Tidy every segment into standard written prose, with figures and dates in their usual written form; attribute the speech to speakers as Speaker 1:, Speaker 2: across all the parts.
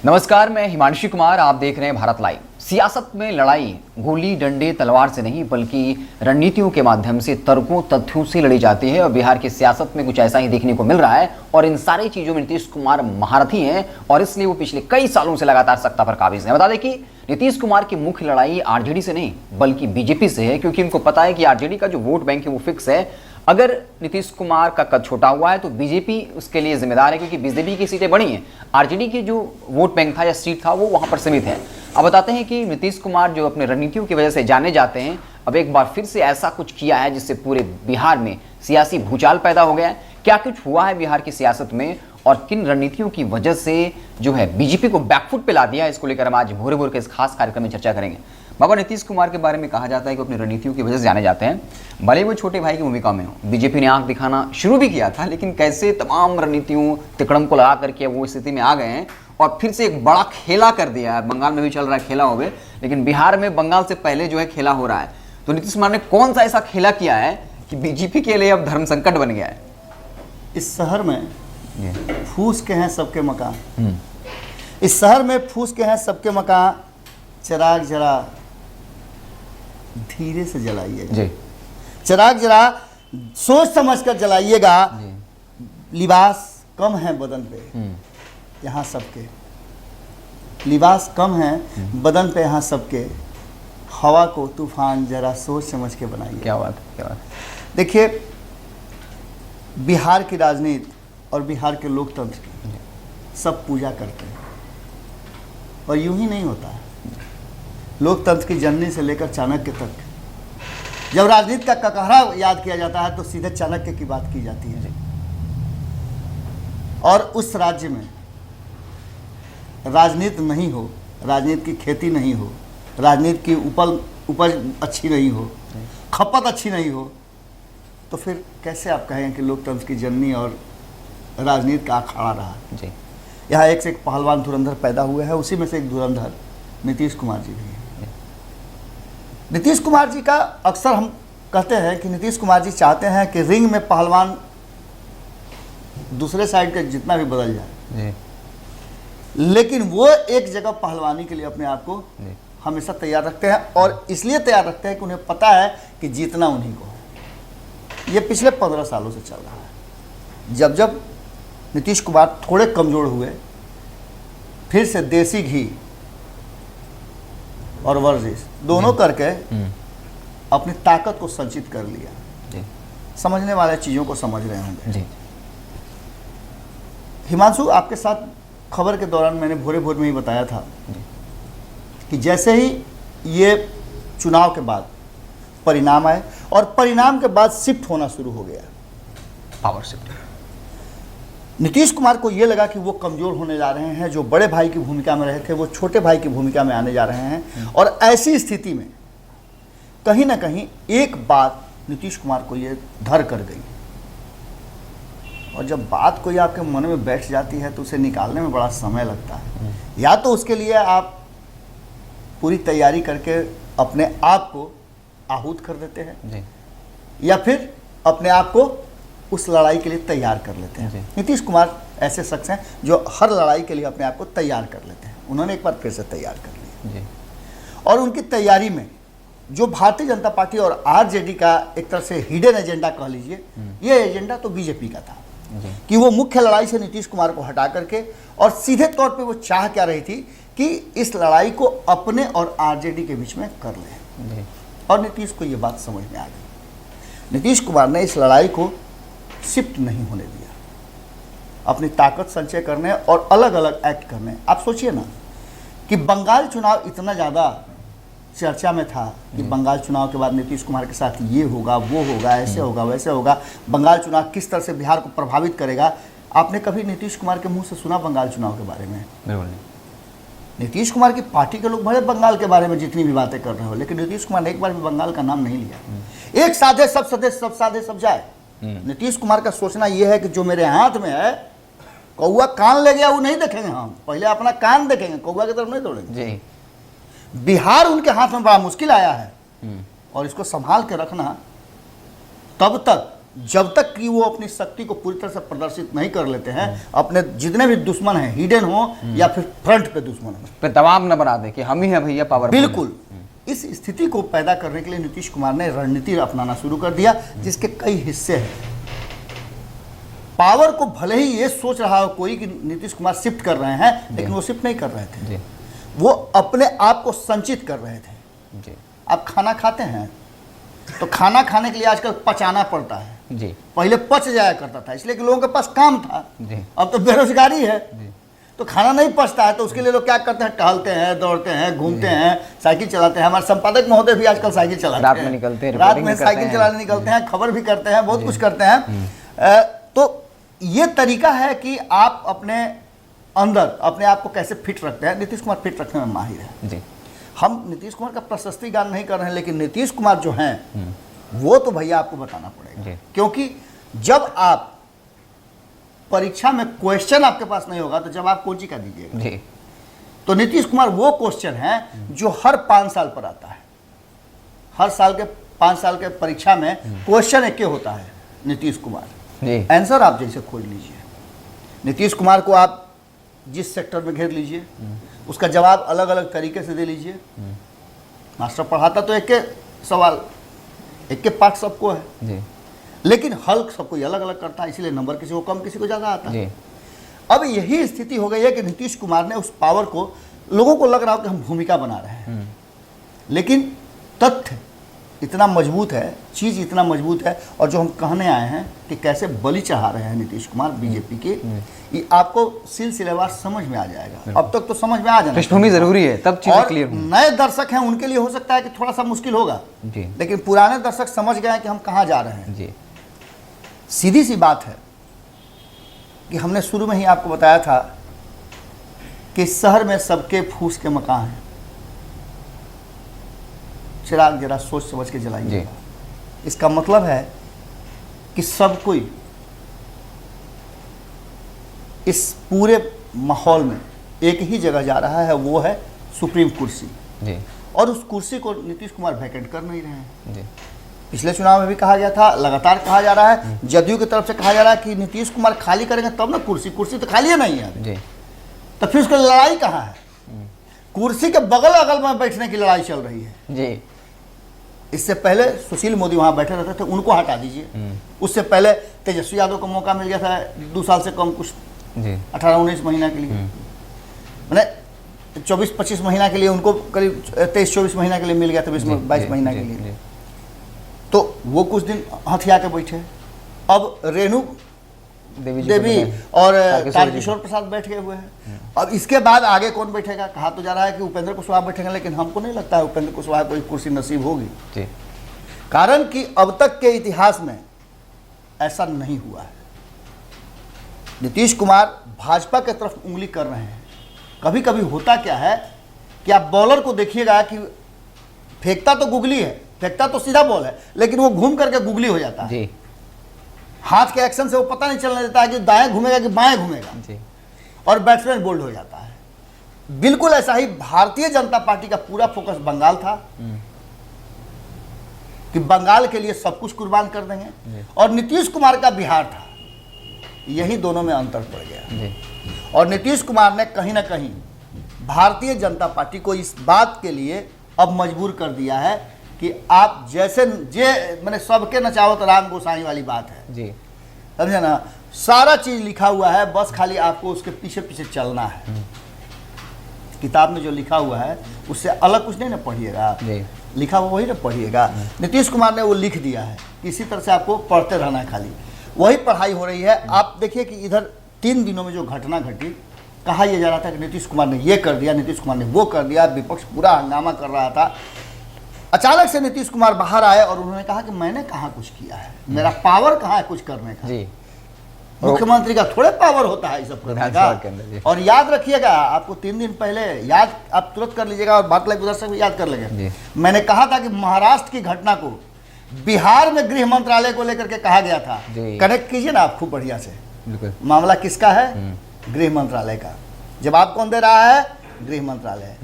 Speaker 1: नमस्कार, मैं हिमांशु कुमार। आप देख रहे हैं भारत लाइव। सियासत में लड़ाई गोली डंडे तलवार से नहीं बल्कि रणनीतियों के माध्यम से, तर्कों तथ्यों से लड़ी जाती है और बिहार की सियासत में कुछ ऐसा ही देखने को मिल रहा है। और इन सारी चीजों में नीतीश कुमार महारथी हैं और इसलिए वो पिछले कई सालों से लगातार सत्ता पर काबिज हैं। बता दें कि नीतीश कुमार की मुख्य लड़ाई आरजेडी से नहीं बल्कि बीजेपी से है, क्योंकि उनको पता है कि आरजेडी का जो वोट बैंक है वो फिक्स है। अगर नीतीश कुमार का कद छोटा हुआ है तो बीजेपी उसके लिए जिम्मेदार है, क्योंकि बीजेपी की सीटें बड़ी हैं। आरजेडी की जो वोट बैंक था या सीट था वो वहां पर सीमित है। अब बताते हैं कि नीतीश कुमार जो अपने रणनीतियों की वजह से जाने जाते हैं, अब एक बार फिर से ऐसा कुछ किया है जिससे पूरे बिहार में सियासी भूचाल पैदा हो गया है। क्या कुछ हुआ है बिहार की सियासत में और किन रणनीतियों की वजह से जो है बीजेपी को बैकफुट पे ला दिया है, इसको लेकर हम आज भोरे भोर के इस खास कार्यक्रम में चर्चा करेंगे। बाबा, नीतीश कुमार के बारे में कहा जाता है कि अपनी रणनीतियों की वजह से जाने जाते हैं, भले वो छोटे भाई की भूमिका में हो। बीजेपी ने आंख दिखाना शुरू भी किया था, लेकिन कैसे तमाम रणनीतियों तिकड़म को लगा करके वो स्थिति में आ गए हैं और फिर से एक बड़ा खेला कर दिया है। बंगाल में भी चल रहा है खेला हो गए, लेकिन बिहार में बंगाल से पहले जो है खेला हो रहा है। तो नीतीश कुमार ने कौन सा ऐसा खेला किया है कि बीजेपी के लिए अब धर्म संकट बन गया है?
Speaker 2: इस शहर में फूस के हैं सबके मकान, इस शहर में फूस के हैं सबके मकान। चिराग जरा धीरे से जलाइएगा, चिराग जरा सोच समझ कर जलाइएगा। लिबास कम है बदन पे यहाँ सबके, लिबास कम है बदन पे यहाँ सबके। हवा को तूफान जरा सोच समझ के बनाइए।
Speaker 1: क्या बात, क्या बात।
Speaker 2: देखिए, बिहार की राजनीति और बिहार के लोकतंत्र की सब पूजा करते हैं और यूं ही नहीं होता है। लोकतंत्र की जननी से लेकर चाणक्य तक, जब राजनीति का ककहरा याद किया जाता है तो सीधे चाणक्य की बात की जाती है। और उस राज्य में राजनीति नहीं हो, राजनीति की खेती नहीं हो, राजनीति की उपज अच्छी नहीं हो, खपत अच्छी नहीं हो, तो फिर कैसे आप कहेंगे कि लोकतंत्र की जननी और राजनीति का अखाड़ा रहा?
Speaker 1: जी,
Speaker 2: यहाँ एक से एक पहलवान धुरंधर पैदा हुए हैं, उसी में से एक धुरंधर नीतीश कुमार जी भी हैं। नीतीश कुमार जी का अक्सर हम कहते हैं कि नीतीश कुमार जी चाहते हैं कि रिंग में पहलवान दूसरे साइड का जितना भी बदल जाए, लेकिन वो एक जगह पहलवानी के लिए अपने आप को हमेशा तैयार रखते हैं। और इसलिए तैयार रखते हैं कि उन्हें पता है कि जीतना उन्हीं को है। ये पिछले 15 सालों से चल रहा है। जब जब नीतीश कुमार थोड़े कमज़ोर हुए, फिर से देसी घी और वर्जिश दोनों करके अपनी ताकत को संचित कर लिया। समझने वाले चीज़ों को समझ रहे होंगे। हिमांशु, आपके साथ खबर के दौरान मैंने भोरे भोर में ही बताया था कि जैसे ही ये चुनाव के बाद परिणाम आए और परिणाम के बाद शिफ्ट होना शुरू हो गया,
Speaker 1: पावर शिफ्ट।
Speaker 2: नीतीश कुमार को ये लगा कि वो कमज़ोर होने जा रहे हैं। जो बड़े भाई की भूमिका में रहे थे वो छोटे भाई की भूमिका में आने जा रहे हैं। और ऐसी स्थिति में कहीं ना कहीं एक बात नीतीश कुमार को ये धर कर गई, और जब बात कोई आपके मन में बैठ जाती है तो उसे निकालने में बड़ा समय लगता है। या तो उसके लिए आप पूरी तैयारी करके अपने आप को आहूत कर देते हैं, या फिर अपने आप को उस लड़ाई के लिए तैयार कर लेते हैं। नीतीश कुमार ऐसे शख्स हैं जो हर लड़ाई के लिए अपने आप को तैयार कर लेते हैं। उन्होंने एक बार फिर से तैयार कर लिया, और उनकी तैयारी में जो भारतीय जनता पार्टी और आरजेडी का एक तरह से हिडन एजेंडा कह लीजिए, ये एजेंडा तो बीजेपी का था कि वो मुख्य लड़ाई से नीतीश कुमार को हटा करके, और सीधे तौर पे वो चाह क्या रही थी कि इस लड़ाई को अपने और आरजेडी के बीच में कर लें। और नीतीश को ये बात समझ में आ गई। नीतीश कुमार ने इस लड़ाई को शिफ्ट नहीं होने दिया, अपनी ताकत संचय करने और अलग अलग एक्ट करने। आप सोचिए ना कि बंगाल चुनाव इतना ज़्यादा चर्चा में था कि बंगाल चुनाव के बाद नीतीश कुमार के साथ ये होगा, वो होगा, ऐसे होगा, वैसे होगा, बंगाल चुनाव किस तरह से बिहार को प्रभावित करेगा। आपने कभी नीतीश कुमार के मुंह से सुना बंगाल चुनाव के बारे में?
Speaker 1: बिल्कुल नहीं।
Speaker 2: नीतीश कुमार की पार्टी के लोग भले बंगाल के बारे में जितनी भी बातें कर रहे हो, लेकिन नीतीश कुमार ने एक बार भी बंगाल का नाम नहीं लिया। एक साधे सब सदे, सब साधे सब जाए। नीतीश कुमार का सोचना यह है कि जो मेरे हाथ में है, कौवा कान ले गया वो नहीं देखेंगे, हम पहले अपना कान देखेंगे, कौवा की तरफ नहीं दौड़ेंगे। बिहार उनके हाथ में बड़ा मुश्किल आया है, और इसको संभाल के रखना तब तक जब तक कि वो अपनी शक्ति को पूरी तरह से प्रदर्शित नहीं कर लेते हैं, अपने जितने भी दुश्मन हैं, हिडन हो या फिर फ्रंट पे दुश्मन हो,
Speaker 1: पे दबाव न बना दे कि हम ही हैं भैया पावर।
Speaker 2: बिल्कुल। इस स्थिति को पैदा करने के लिए नीतीश कुमार ने रणनीति अपनाना शुरू कर दिया, जिसके कई हिस्से हैं। पावर को भले ही ये सोच रहा हो कोई कि नीतीश कुमार शिफ्ट कर रहे हैं, लेकिन वो शिफ्ट नहीं कर रहे थे, वो अपने आप को संचित कर रहे थे। आप खाना खाते हैं तो खाना खाने के लिए आजकल पचाना पड़ता है
Speaker 1: जी।
Speaker 2: पहले पच जाया करता था, इसलिए कि लोगों के पास काम था
Speaker 1: जी।
Speaker 2: अब तो बेरोजगारी है तो खाना नहीं पचता है, तो उसके लिए लोग क्या करते हैं, टहलते हैं, दौड़ते हैं, घूमते हैं, साइकिल चलाते हैं। हमारे संपादक महोदय भी आजकल साइकिल चलाते हैं,
Speaker 1: रात में निकलते हैं,
Speaker 2: रात में साइकिल चलाने निकलते हैं, खबर भी करते हैं, बहुत कुछ करते हैं। तो ये तरीका है कि आप अपने अंदर अपने आप को कैसे फिट रखते हैं। नीतीश कुमार फिट रखने में माहिर है
Speaker 1: जी।
Speaker 2: हम नीतीश कुमार का प्रशस्ति गान नहीं कर रहे हैं, लेकिन नीतीश कुमार जो हैं वो तो भैया आपको बताना पड़ेगा, क्योंकि जब आप परीक्षा में क्वेश्चन आपके पास नहीं होगा तो जब आप कोची का दीजिएगा
Speaker 1: जी।
Speaker 2: तो नीतीश कुमार वो क्वेश्चन है जो हर 5 साल पर आता है। हर साल के 5 साल के परीक्षा में क्वेश्चन एक होता है नीतीश कुमार
Speaker 1: जी।
Speaker 2: आंसर आप जैसे खोज लीजिए, नीतीश कुमार को आप जिस सेक्टर में घेर लीजिए उसका जवाब अलग अलग तरीके से दे लीजिए। मास्टर पढ़ाता तो एक के सवाल, एक के पाठ सबको है
Speaker 1: जी।
Speaker 2: लेकिन हल सब कोई अलग अलग करता है, इसलिए नंबर किसी को कम किसी को ज़्यादा आता है। अब यही स्थिति हो गई है कि नीतीश कुमार ने उस पावर को, लोगों को लग रहा हो कि हम भूमिका बना रहे हैं, लेकिन तथ्य इतना मजबूत है, चीज़ इतना मजबूत है, और जो हम कहने आए हैं कि कैसे बलि चढ़ा रहे हैं नीतीश कुमार बीजेपी के, ये आपको सिलसिलेवार समझ में आ जाएगा। अब तक तो समझ में आ जाना,
Speaker 1: पृष्ठभूमि जरूरी है, तब चीजें क्लियर होंगी।
Speaker 2: नए दर्शक हैं उनके लिए हो सकता है कि थोड़ा सा मुश्किल होगा
Speaker 1: जी।
Speaker 2: लेकिन पुराने दर्शक समझ गए हैं कि हम कहाँ जा रहे हैं
Speaker 1: जी।
Speaker 2: सीधी सी बात है कि हमने शुरू में ही आपको बताया था कि शहर में सबके फूस के मकान हैं। चिराग जरा सोच समझ के जलाइए। इसका मतलब है कि सब कोई इस पूरे माहौल में एक ही जगह जा रहा है, वो है सुप्रीम कुर्सी
Speaker 1: जी।
Speaker 2: और उस कुर्सी को नीतीश कुमार वैकेंट कर नहीं रहे हैं
Speaker 1: जी।
Speaker 2: पिछले चुनाव में भी कहा गया था, लगातार कहा जा रहा है, जदयू की तरफ से कहा जा रहा है कि नीतीश कुमार खाली करेंगे तब ना कुर्सी, कुर्सी तो खाली नहीं है
Speaker 1: जी।
Speaker 2: तो फिर उसकी लड़ाई कहाँ है? कुर्सी के बगल अगल में बैठने की लड़ाई चल रही है
Speaker 1: जी।
Speaker 2: इससे पहले सुशील मोदी वहां बैठे रहते थे, उनको हटा दीजिए। उससे पहले तेजस्वी यादव को मौका मिल गया था 2 साल से कम, कुछ 18-19 महीना के लिए, मैंने 24-25 महीना के लिए उनको, करीब 23-24 महीना के लिए मिल गया था, 22 महीना के लिए। तो वो कुछ दिन हथिया के बैठे। अब रेणु देवी और तारकिशोर प्रसाद बैठ गए हुए हैं। अब इसके बाद आगे कौन बैठेगा? कहा तो जा रहा है कि उपेंद्र कुशवाहा बैठेंगे, लेकिन हमको नहीं लगता है उपेंद्र कुशवाहा को कुर्सी नसीब होगी, कारण कि अब तक के इतिहास में ऐसा नहीं हुआ है। नीतीश कुमार भाजपा की तरफ उंगली कर रहे हैं। कभी कभी होता क्या है कि आप बॉलर को देखिएगा कि फेंकता तो गुगली है, फेंकता तो सीधा बॉल है, लेकिन वो घूम करके गुगली हो जाता है। हाथ के एक्शन से वो पता नहीं चलने देता है कि दाएं घूमेगा कि बाएं घूमेगा, और बैट्समैन बोल्ड हो जाता है। बिल्कुल ऐसा ही भारतीय जनता पार्टी का पूरा फोकस बंगाल था कि बंगाल के लिए सब कुछ कुर्बान कर देंगे, और नीतीश कुमार का बिहार था। यही दोनों में अंतर पड़ गया, और नीतीश कुमार ने कहीं ना कहीं भारतीय जनता पार्टी को इस बात के लिए अब मजबूर कर दिया है कि आप जैसे मैंने सबके नचावत राम गोसाई वाली बात है जी, समझे ना? सारा चीज लिखा हुआ है, बस खाली आपको उसके पीछे पीछे चलना है। किताब में जो लिखा हुआ है उससे अलग कुछ नहीं ना पढ़िएगा, लिखा हुआ वही ना पढ़िएगा। नीतीश कुमार ने वो लिख दिया है, इसी तरह से आपको पढ़ते रहना है, खाली वही पढ़ाई हो रही है। आप देखिए कि इधर 3 दिनों में जो घटना घटी, कहा यह जा रहा था कि नीतीश कुमार ने ये कर दिया, नीतीश कुमार ने वो कर दिया, विपक्ष पूरा हंगामा कर रहा था। अचानक से नीतीश कुमार बाहर आए और उन्होंने कहा कि मैंने कहाँ कुछ किया है, मेरा पावर कहाँ है कुछ करने का जी। मुख्यमंत्री का थोड़े पावर होता है इस सब करने का। और याद रखिएगा, आपको 3 दिन पहले याद आप तुरंत कर लीजिएगा और बात लाइव दर्शक भी याद कर लेंगे, मैंने कहा था कि महाराष्ट्र की घटना को बिहार में गृह मंत्रालय को लेकर के कहा गया था। कनेक्ट कीजिए ना आप खूब बढ़िया से, मामला किसका है? गृह मंत्रालय का। जवाब कौन दे रहा है? गृह मंत्रालय।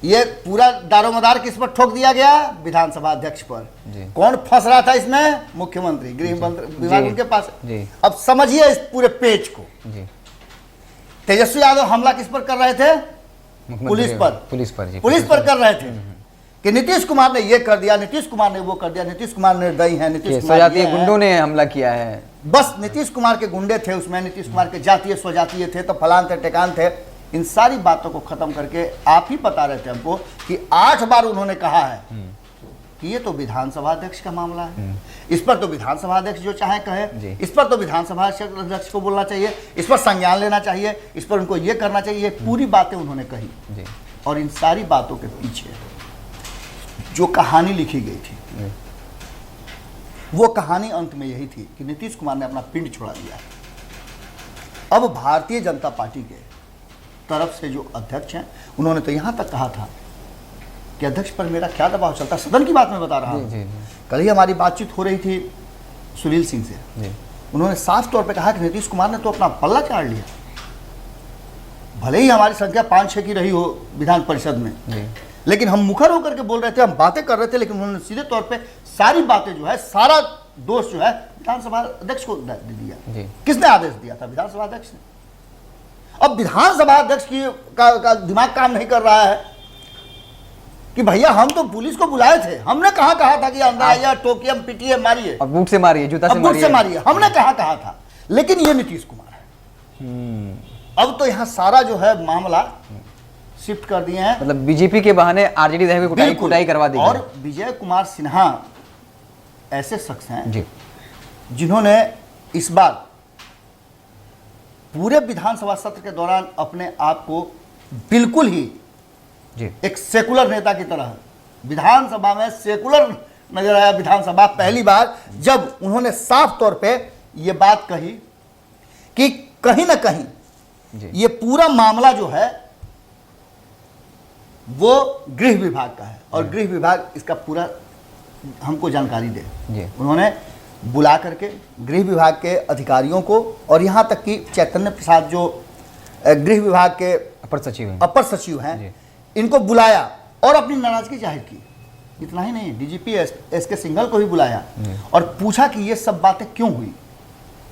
Speaker 2: ये पूरा दारोमदार किस पर ठोक दिया गया? विधानसभा अध्यक्ष पर।
Speaker 1: जी।
Speaker 2: कौन फंस रहा था इसमें? मुख्यमंत्री, गृह मंत्री विभाग उनके पास।
Speaker 1: जी।
Speaker 2: अब समझिए इस पूरे पेज को।
Speaker 1: जी।
Speaker 2: तेजस्वी यादव हमला किस पर कर रहे थे? पुलिस पर। पुलिस पर कर रहे थे कि नीतीश कुमार ने ये कर दिया, नीतीश कुमार ने वो कर दिया, नीतीश कुमार निर्दयी है, नीतीश कुमार
Speaker 1: स्वजातीय गुंडों ने हमला किया है।
Speaker 2: बस नीतीश कुमार के गुंडे थे उसमें, नीतीश कुमार के जातीय स्वजातीय थे, तो फलान थे टेकान थे। इन सारी बातों को खत्म करके आप ही बता रहे थे हमको कि 8 बार उन्होंने कहा है कि ये तो विधानसभा अध्यक्ष का मामला है, इस पर तो विधानसभा अध्यक्ष जो चाहे कहे, इस पर तो विधानसभा अध्यक्ष को बोलना चाहिए, इस पर संज्ञान लेना चाहिए, इस पर उनको ये करना चाहिए। पूरी बातें उन्होंने कही। और इन सारी बातों के पीछे जो कहानी लिखी गई थी, वो कहानी अंत में यही थी कि नीतीश कुमार ने अपना पिंड छोड़ा दिया। अब भारतीय जनता पार्टी के तरफ से जो अध्यक्ष हैं, उन्होंने तो यहां तक कहा था कि अध्यक्ष पर मेरा क्या दबाव चलता, सदन की बात मैं बता रहा हूं। कल ही हमारी बातचीत हो रही थी सुनील सिंह से, उन्होंने साफ तौर पे कहा कि नीतीश कुमार ने तो अपना पल्ला चाड़ लिया। भले ही हमारी संख्या 5-6 की रही हो विधान परिषद में, लेकिन हम मुखर होकर के बोल रहे थे, हम बातें कर रहे थे, लेकिन उन्होंने सीधे तौर पे सारी बातें जो है, सारा दोष जो है विधानसभा अध्यक्ष को दे दिया। किसने आदेश दिया था? विधानसभा अध्यक्ष ने। अब विधानसभा अध्यक्ष का दिमाग काम नहीं कर रहा है कि भैया हम तो पुलिस को बुलाए थे, हमने कहा था कि अंदर आइए, टोकिए, पीटिए, मारिए,
Speaker 1: अब बूट से मारिए, जूता से
Speaker 2: मारिए, हमने कहा था। लेकिन ये नीतीश कुमार है। अब तो यहाँ सारा जो है मामला शिफ्ट कर दिए हैं,
Speaker 1: मतलब बीजेपी के बहाने आरजेडी की कुटाई करवा दी।
Speaker 2: और विजय कुमार सिन्हा ऐसे शख्स हैं जिन्होंने इस बार पूरे विधानसभा सत्र के दौरान अपने आप को बिल्कुल ही एक सेकुलर नेता की तरह विधानसभा में सेकुलर नजर आया। विधानसभा पहली बार जब उन्होंने साफ तौर पे ये बात कही कि कहीं ना कहीं ये पूरा मामला जो है वो गृह विभाग का है और गृह विभाग इसका पूरा हमको जानकारी दे। उन्होंने बुला करके गृह विभाग के अधिकारियों को और यहाँ तक कि चैतन्य प्रसाद जो गृह विभाग के अपर सचिव हैं, इनको बुलाया और अपनी नाराजगी जाहिर की। इतना ही नहीं, डीजीपी एस के सिंघल को भी बुलाया और पूछा कि ये सब बातें क्यों हुई,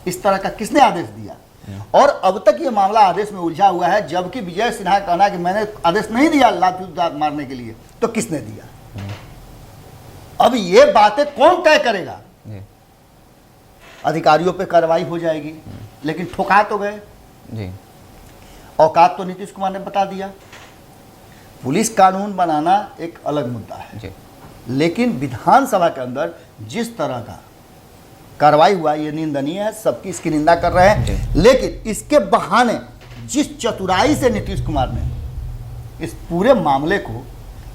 Speaker 2: इस तरह का किसने आदेश दिया। और अब तक ये मामला आदेश में उलझा हुआ है, जबकि विजय सिन्हा का कहना कि मैंने आदेश नहीं दिया लाठी दांत मारने के लिए, तो किसने दिया? अब ये बातें कौन तय करेगा? अधिकारियों पे कार्रवाई हो जाएगी, लेकिन ठुका तो गए। औकात तो नीतीश कुमार ने बता दिया। पुलिस कानून बनाना एक अलग मुद्दा है, लेकिन विधानसभा के अंदर जिस तरह का कार्रवाई हुआ ये निंदनीय है, सबकी इसकी निंदा कर रहे हैं। लेकिन इसके बहाने जिस चतुराई से नीतीश कुमार ने इस पूरे मामले को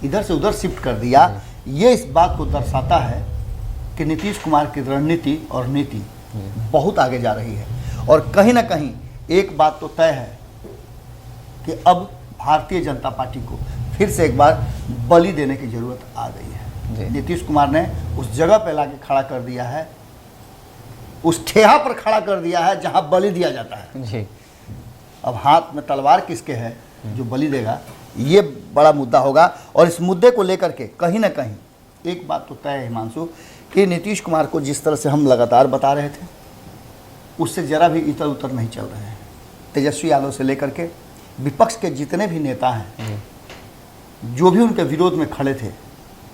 Speaker 2: इधर से उधर शिफ्ट कर दिया, ये इस बात को दर्शाता है कि नीतीश कुमार की रणनीति और नीति बहुत आगे जा रही है। और कहीं ना कहीं एक बात तो तय है कि अब भारतीय जनता पार्टी को फिर से एक बार बलि देने की जरूरत आ गई है। नीतीश कुमार ने उस जगह पे लाके खड़ा कर दिया है, उस ठेहा पर खड़ा कर दिया है जहां बलि दिया जाता है। अब हाथ में तलवार किसके है जो बलि देगा, ये बड़ा मुद्दा होगा। और इस मुद्दे को लेकर के कहीं ना कहीं एक बात तो तय है हिमांशु, कि नीतीश कुमार को जिस तरह से हम लगातार बता रहे थे उससे जरा भी इतर उतर नहीं चल रहे हैं। तेजस्वी यादव से लेकर के विपक्ष के जितने भी नेता हैं, जो भी उनके विरोध में खड़े थे,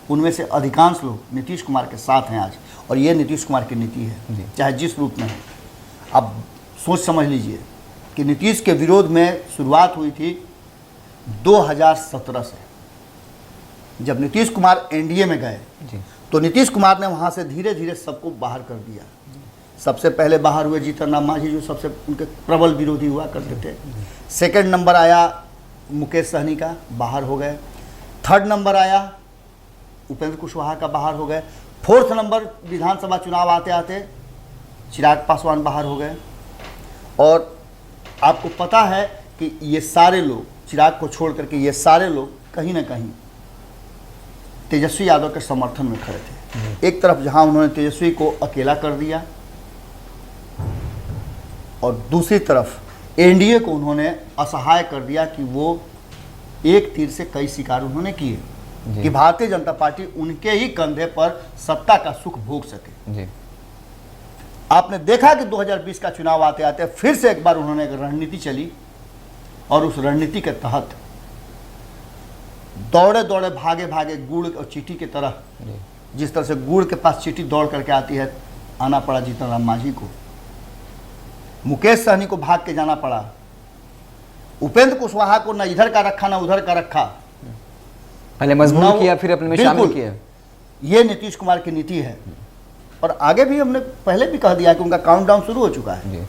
Speaker 2: उनमें से अधिकांश लोग नीतीश कुमार के साथ हैं आज। और ये नीतीश कुमार की नीति है, चाहे जिस रूप में हो। आप सोच समझ लीजिए कि नीतीश के विरोध में शुरुआत हुई थी 2017 से। जब नीतीश कुमार एनडीए में गए तो नीतीश कुमार ने वहाँ से धीरे धीरे सबको बाहर कर दिया। सबसे पहले बाहर हुए जीतन राम मांझी, जो सबसे उनके प्रबल विरोधी हुआ करते थे। सेकंड नंबर आया मुकेश सहनी का, बाहर हो गए। थर्ड नंबर आया उपेंद्र कुशवाहा का, बाहर हो गए। फोर्थ नंबर विधानसभा चुनाव आते आते चिराग पासवान बाहर हो गए। और आपको पता है कि ये सारे लोग, चिराग को छोड़ करके ये सारे लोग कहीं ना कहीं तेजस्वी यादव के समर्थन में खड़े थे। एक तरफ जहां उन्होंने तेजस्वी को अकेला कर दिया और दूसरी तरफ एनडीए को उन्होंने असहाय कर दिया कि वो एक तीर से कई शिकार उन्होंने किए कि भारतीय जनता पार्टी उनके ही कंधे पर सत्ता का सुख भोग सके।
Speaker 1: जी।
Speaker 2: आपने देखा कि 2020 का चुनाव आते आते फिर से एक बार उन्होंने एक रणनीति चली और उस रणनीति के तहत दौड़े दौड़े भागे भागे गुड़ और चींटी की तरह, जिस तरह से गुड़ के पास चींटी दौड़ करके आती है, आना पड़ा जीतन राम मांझी को, मुकेश सहनी को भाग के जाना पड़ा, उपेंद्र कुशवाहा को न इधर का रखा न उधर का रखा,
Speaker 1: पहले मजबूर किया फिर अपने में शामिल किया।
Speaker 2: ये नीतीश कुमार की नीति है। और आगे भी हमने पहले भी कह दिया कि उनका काउंटडाउन शुरू हो चुका है।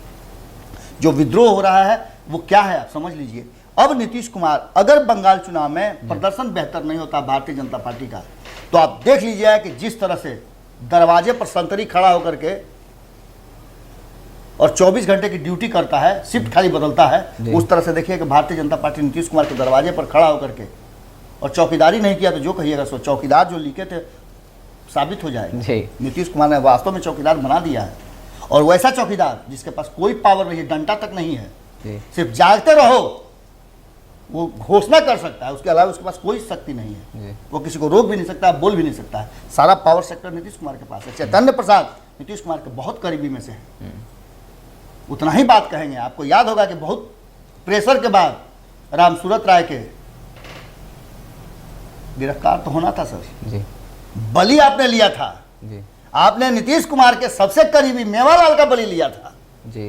Speaker 2: जो विद्रोह हो रहा है वो क्या है आप समझ लीजिए। अब नीतीश कुमार अगर बंगाल चुनाव में प्रदर्शन बेहतर नहीं होता भारतीय जनता पार्टी का, तो आप देख लीजिए कि जिस तरह से दरवाजे पर संतरी खड़ा होकर के और 24 घंटे की ड्यूटी करता है, शिफ्ट खाली बदलता है, उस तरह से देखिए कि भारतीय जनता पार्टी नीतीश कुमार के दरवाजे पर खड़ा होकर के, और चौकीदारी नहीं किया तो जो कहिएगा सो, चौकीदार जो लिखे थे साबित हो जाएगा। नीतीश कुमार ने वास्तव में चौकीदार बना दिया है, और वैसा चौकीदार जिसके पास कोई पावर नहीं है, डंडा तक नहीं है, सिर्फ जागते रहो वो घोषणा कर सकता है, उसके अलावा उसके पास कोई शक्ति नहीं है, वो किसी को रोक भी नहीं सकता, बोल भी नहीं सकता है। सारा पावर सेक्टर नीतीश कुमार के पास है। चैतन्य प्रसाद नीतीश कुमार के बहुत करीबी में से है, उतना ही बात कहेंगे। आपको याद होगा कि बहुत प्रेशर के बाद रामसूरत राय के गिरफ्तार तो होना था सर, बलि आपने लिया था, आपने नीतीश कुमार के सबसे करीबी मेवालाल का बलि लिया था जी।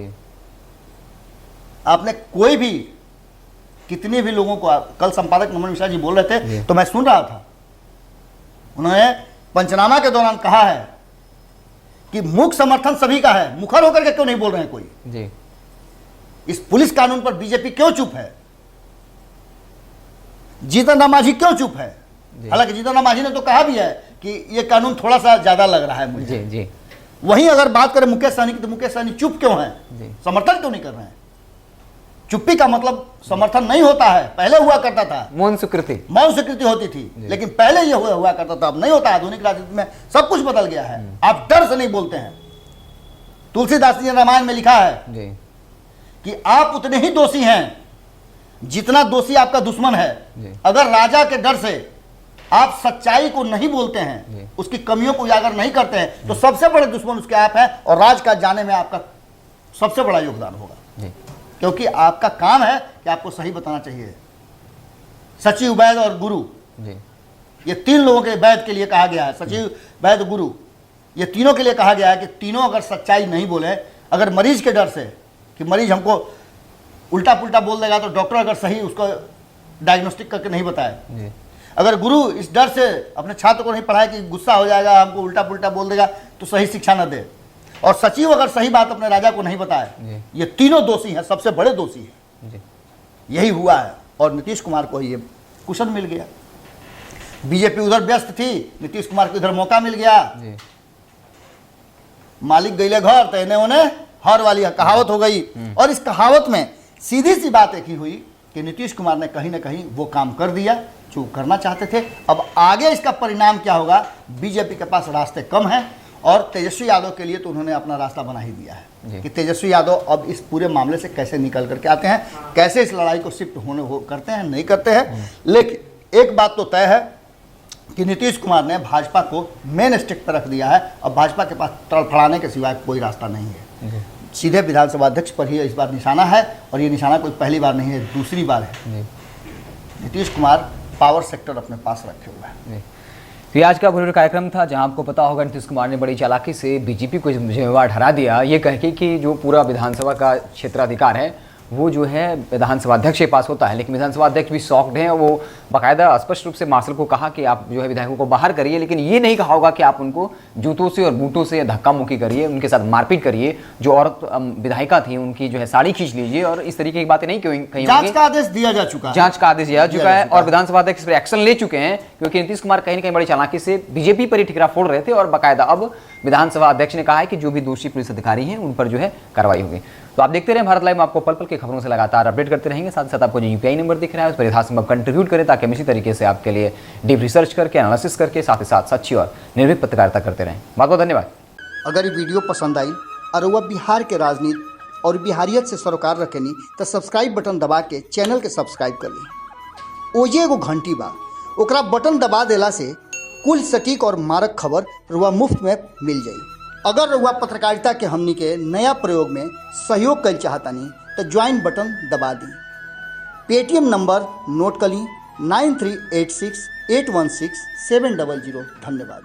Speaker 2: आपने कोई भी कितने भी लोगों को, कल संपादक नमन मिश्रा जी बोल रहे थे तो मैं सुन रहा था, उन्होंने पंचनामा के दौरान कहा है कि मुख्य समर्थन सभी का है, मुखर होकर के क्यों नहीं बोल रहे हैं कोई जी। इस पुलिस कानून पर बीजेपी क्यों चुप है, जीतन राम मांझी क्यों चुप है? हालांकि जीतन राम मांझी ने तो कहा भी है कि ये कानून थोड़ा सा ज्यादा लग रहा है मुझे जी। वहीं अगर बात करें मुकेश सहनी की, तो मुकेश सहनी चुप क्यों है, समर्थन क्यों नहीं कर रहे हैं? चुप्पी का मतलब समर्थन नहीं होता है, पहले हुआ करता था, मौन स्वीकृति होती थी, लेकिन पहले ये हुआ करता था, अब नहीं होता है। आधुनिक राजनीति में सब कुछ बदल गया है, आप डर से नहीं बोलते हैं। तुलसीदास जी ने रामायण में लिखा है कि आप उतने ही दोषी हैं जितना दोषी आपका दुश्मन है। अगर राजा के डर से आप सच्चाई को नहीं बोलते हैं, उसकी कमियों को उजागर नहीं करते हैं, तो सबसे बड़े दुश्मन उसके आप हैं, और राज का जाने में आपका सबसे बड़ा योगदान होगा, क्योंकि आपका काम है कि आपको सही बताना चाहिए। सचिव, वैद्य और गुरु, ये तीन लोगों के वैद्य के लिए कहा गया है, सचिव, वैद्य, गुरु, ये तीनों के लिए कहा गया है कि तीनों अगर सच्चाई नहीं बोले, अगर मरीज के डर से कि मरीज हमको उल्टा पुल्टा बोल देगा तो डॉक्टर अगर सही उसको डायग्नोस्टिक करके नहीं बताए, अगर गुरु इस डर से अपने छात्र को नहीं पढ़ाए कि गुस्सा हो जाएगा, हमको उल्टा पुल्टा बोल देगा तो सही शिक्षा न दे, और सचिव अगर सही बात अपने राजा को नहीं बताए, ये तीनों दोषी हैं, सबसे बड़े दोषी हैं। यही हुआ है, और नीतीश कुमार को ये कुशन मिल गया। बीजेपी उधर व्यस्त थी, नीतीश कुमार को इधर मौका मिल गया। मालिक गईले घर तो इन्हें उन्हें हर वाली कहावत हो गई, और इस कहावत में सीधी सी बात एक ही हुई कि नीतीश कुमार ने कहीं ना कहीं वो काम कर दिया जो करना चाहते थे। अब आगे इसका परिणाम क्या होगा, बीजेपी के पास रास्ते कम हैं, और तेजस्वी यादव के लिए तो उन्होंने अपना रास्ता बना ही दिया है कि तेजस्वी यादव अब इस पूरे मामले से कैसे निकल करके आते हैं, कैसे इस लड़ाई को शिफ्ट करते हैं, नहीं करते हैं। लेकिन एक बात तो तय है कि नीतीश कुमार ने भाजपा को मेन स्टेक पर रख दिया है। अब भाजपा के पास तड़फड़ाने के सिवाय कोई रास्ता नहीं है, सीधे विधानसभा अध्यक्ष पर ही इस बार निशाना है, और ये निशाना कोई पहली बार नहीं है, दूसरी बार है। नीतीश कुमार पावर सेक्टर अपने पास रखे हुए हैं।
Speaker 1: तो आज का बुलेटिन कार्यक्रम था, जहां आपको पता होगा नीतीश कुमार ने बड़ी चालाकी से बीजेपी को जिम्मेवार ठहरा दिया, ये कह के कि जो पूरा विधानसभा का क्षेत्राधिकार है वो जो है विधानसभा अध्यक्ष के पास होता है। लेकिन विधानसभा अध्यक्ष भी सॉफ्ट हैं, वो बाकायदा स्पष्ट रूप से मार्शल को कहा कि आप जो है विधायकों को बाहर करिए, लेकिन ये नहीं कहा होगा कि आप उनको जूतों से और बूटों से धक्का मुक्की करिए, उनके साथ मारपीट करिए। जो औरत विधायिका थी उनकी जो है साड़ी खींच लीजिए, और इस तरीके की बातें नहीं कहीं।
Speaker 2: जांच का आदेश दिया जा चुका है,
Speaker 1: जांच का आदेश दिया चुका है, और विधानसभा अध्यक्ष पर एक्शन ले चुके हैं, क्योंकि नीतीश कुमार कहीं ना कहीं बड़ी चालाकी से बीजेपी पर ही ठिकरा फोड़ रहे थे, और बाकायदा अब विधानसभा अध्यक्ष ने कहा है कि जो भी दोषी पुलिस अधिकारी हैं उन पर जो है कार्रवाई होगी। तो आप देखते रहें भारत लाइव, आपको पल पल की खबरों से लगातार अपडेट करते रहेंगे। साथ ही साथ आपको जो यूपीआई नंबर दिख रहा है उस पर यथासंभव कंट्रीब्यूट करें, ताकि हम इसी तरीके से आपके लिए डीप रिसर्च करके, एनालिसिस करके, साथ ही साथ सच्ची और निर्भीक पत्रकारिता करते रहें। बहुत बहुत धन्यवाद।
Speaker 2: अगर ये वीडियो पसंद आई और वह बिहार के राजनीति और बिहारियत से सरोकार रखेनी तो सब्सक्राइब बटन दबा के चैनल के सब्सक्राइब कर लें ओजे एगो घंटी बा, ओकरा बटन दबा देला से कुल सटीक और मारक खबर रुआ मुफ्त में मिल जाई। अगर रुआ पत्रकारिता के हमनी के नया प्रयोग में सहयोग कर चाहतानी तो ज्वाइन बटन दबा दी। पेटीएम नंबर नोट कर ली 9386816700। धन्यवाद।